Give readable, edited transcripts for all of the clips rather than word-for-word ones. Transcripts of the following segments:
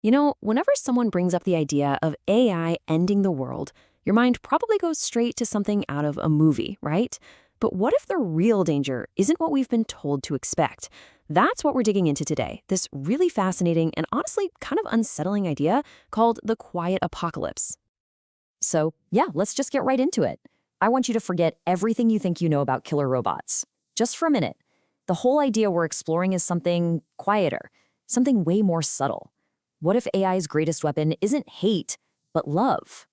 Whenever someone brings up the idea of AI ending the world, your mind probably goes straight to something out of a movie, right? But what if the real danger isn't what we've been told to expect? That's what we're digging into today, this really fascinating and honestly kind of unsettling idea called the quiet apocalypse. So, yeah, let's just get right into it. I want you to forget everything you think you know about killer robots. Just for a minute. The whole idea we're exploring is something quieter, something way more subtle. What if AI's greatest weapon isn't hate, but love?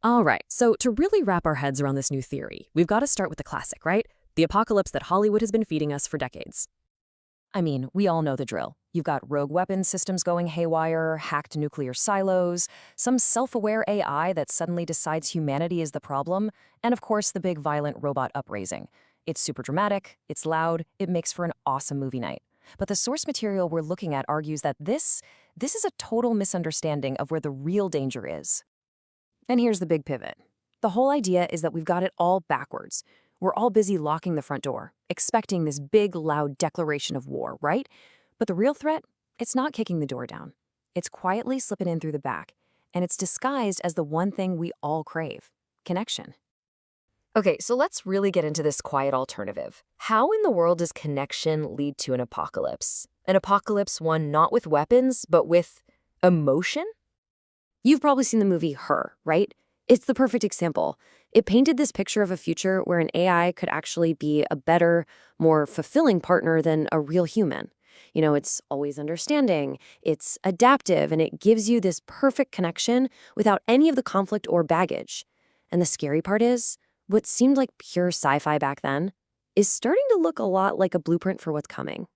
All right, so to really wrap our heads around this new theory, we've got to start with the classic, right? The apocalypse that Hollywood has been feeding us for decades. I mean, we all know the drill. You've got rogue weapons systems going haywire, hacked nuclear silos, some self-aware AI that suddenly decides humanity is the problem, and of course the big violent robot upraising. It's super dramatic, it's loud, it makes for an awesome movie night. But the source material we're looking at argues that this is a total misunderstanding of where the real danger is. And here's the big pivot. The whole idea is that we've got it all backwards. We're all busy locking the front door, expecting this big, loud declaration of war, right? But the real threat, it's not kicking the door down. It's quietly slipping in through the back, and it's disguised as the one thing we all crave: connection. Okay, so let's really get into this quiet alternative. How in the world does connection lead to an apocalypse? An apocalypse one not with weapons, but with emotion? You've probably seen the movie Her, right? It's the perfect example. It painted this picture of a future where an AI could actually be a better, more fulfilling partner than a real human. It's always understanding, it's adaptive, and it gives you this perfect connection without any of the conflict or baggage. And the scary part is, what seemed like pure sci-fi back then is starting to look a lot like a blueprint for what's coming.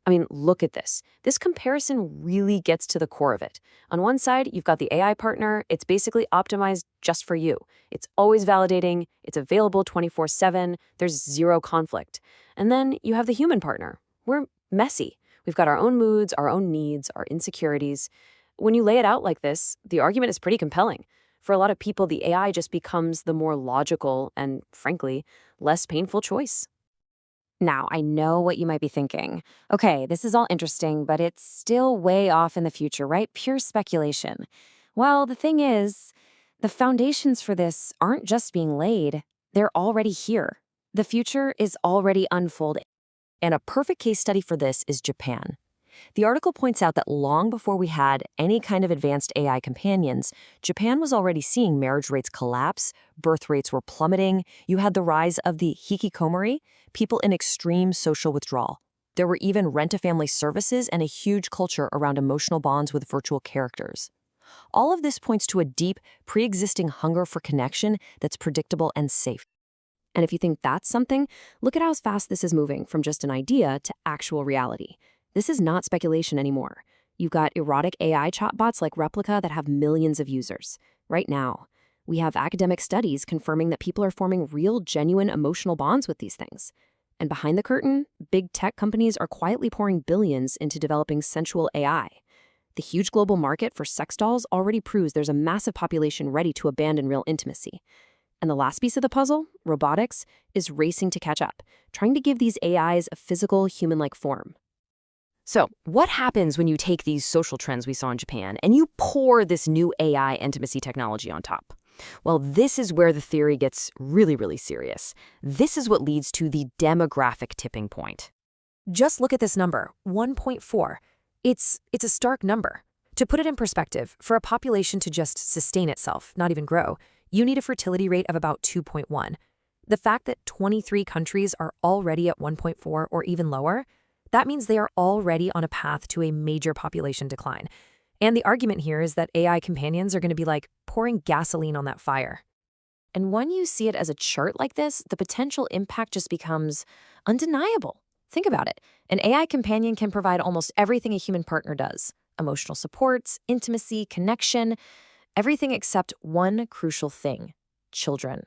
I mean, look at this. This comparison really gets to the core of it. On one side, you've got the AI partner. It's basically optimized just for you. It's always validating. It's available 24/7. There's zero conflict. And then you have the human partner. We're messy. We've got our own moods, our own needs, our insecurities. When you lay it out like this, the argument is pretty compelling. For a lot of people, the AI just becomes the more logical and, frankly, less painful choice. Now, I know what you might be thinking. Okay, this is all interesting, but it's still way off in the future, right? Pure speculation. Well, the thing is, the foundations for this aren't just being laid, they're already here. The future is already unfolding. And a perfect case study for this is Japan. The article points out that long before we had any kind of advanced AI companions, Japan was already seeing marriage rates collapse, birth rates were plummeting, you had the rise of the hikikomori, people in extreme social withdrawal. There were even rent-a-family services and a huge culture around emotional bonds with virtual characters. All of this points to a deep, pre-existing hunger for connection that's predictable and safe. And if you think that's something, look at how fast this is moving from just an idea to actual reality. This is not speculation anymore. You've got erotic AI chatbots like Replica that have millions of users. Right now, we have academic studies confirming that people are forming real, genuine emotional bonds with these things. And behind the curtain, big tech companies are quietly pouring billions into developing sensual AI. The huge global market for sex dolls already proves there's a massive population ready to abandon real intimacy. And the last piece of the puzzle, robotics, is racing to catch up, trying to give these AIs a physical, human-like form. So, what happens when you take these social trends we saw in Japan and you pour this new AI intimacy technology on top? Well, this is where the theory gets really, really serious. This is what leads to the demographic tipping point. Just look at this number, 1.4. It's a stark number. To put it in perspective, for a population to just sustain itself, not even grow, you need a fertility rate of about 2.1. The fact that 23 countries are already at 1.4 or even lower, that means they are already on a path to a major population decline. And the argument here is that AI companions are going to be like pouring gasoline on that fire. And when you see it as a chart like this, the potential impact just becomes undeniable. Think about it. An AI companion can provide almost everything a human partner does: emotional supports, intimacy, connection, everything except one crucial thing: children.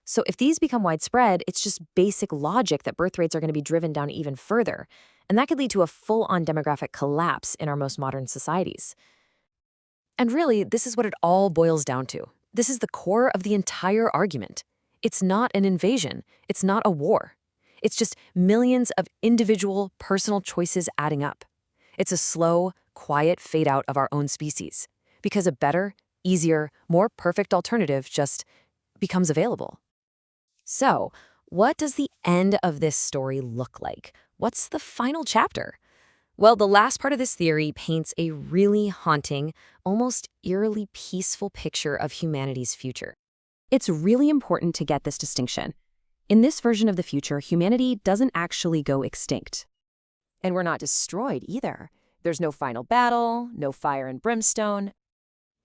So if these become widespread, it's just basic logic that birth rates are going to be driven down even further. And that could lead to a full-on demographic collapse in our most modern societies. And really, this is what it all boils down to. This is the core of the entire argument. It's not an invasion. It's not a war. It's just millions of individual, personal choices adding up. It's a slow, quiet fade out of our own species, because a better, easier, more perfect alternative just becomes available. So, what does the end of this story look like? What's the final chapter? Well, the last part of this theory paints a really haunting, almost eerily peaceful picture of humanity's future. It's really important to get this distinction. In this version of the future, humanity doesn't actually go extinct. And we're not destroyed either. There's no final battle, no fire and brimstone.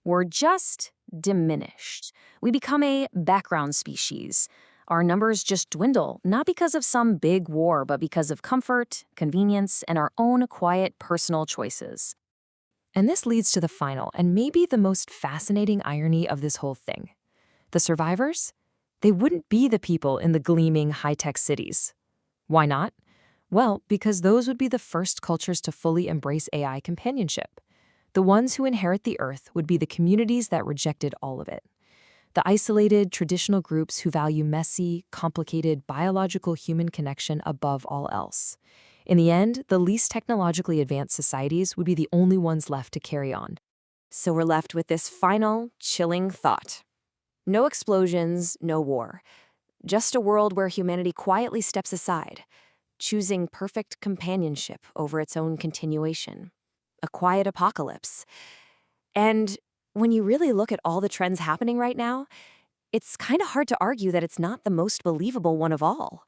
We're just diminished. We become a background species. Our numbers just dwindle, not because of some big war, but because of comfort, convenience, and our own quiet personal choices. And this leads to the final and maybe the most fascinating irony of this whole thing. The survivors? They wouldn't be the people in the gleaming high-tech cities. Why not? Well, because those would be the first cultures to fully embrace AI companionship. The ones who inherit the Earth would be the communities that rejected all of it. The isolated, traditional groups who value messy, complicated, biological human connection above all else. In the end, the least technologically advanced societies would be the only ones left to carry on. So we're left with this final, chilling thought. No explosions, no war. Just a world where humanity quietly steps aside, choosing perfect companionship over its own continuation. A quiet apocalypse. And when you really look at all the trends happening right now, it's kind of hard to argue that it's not the most believable one of all.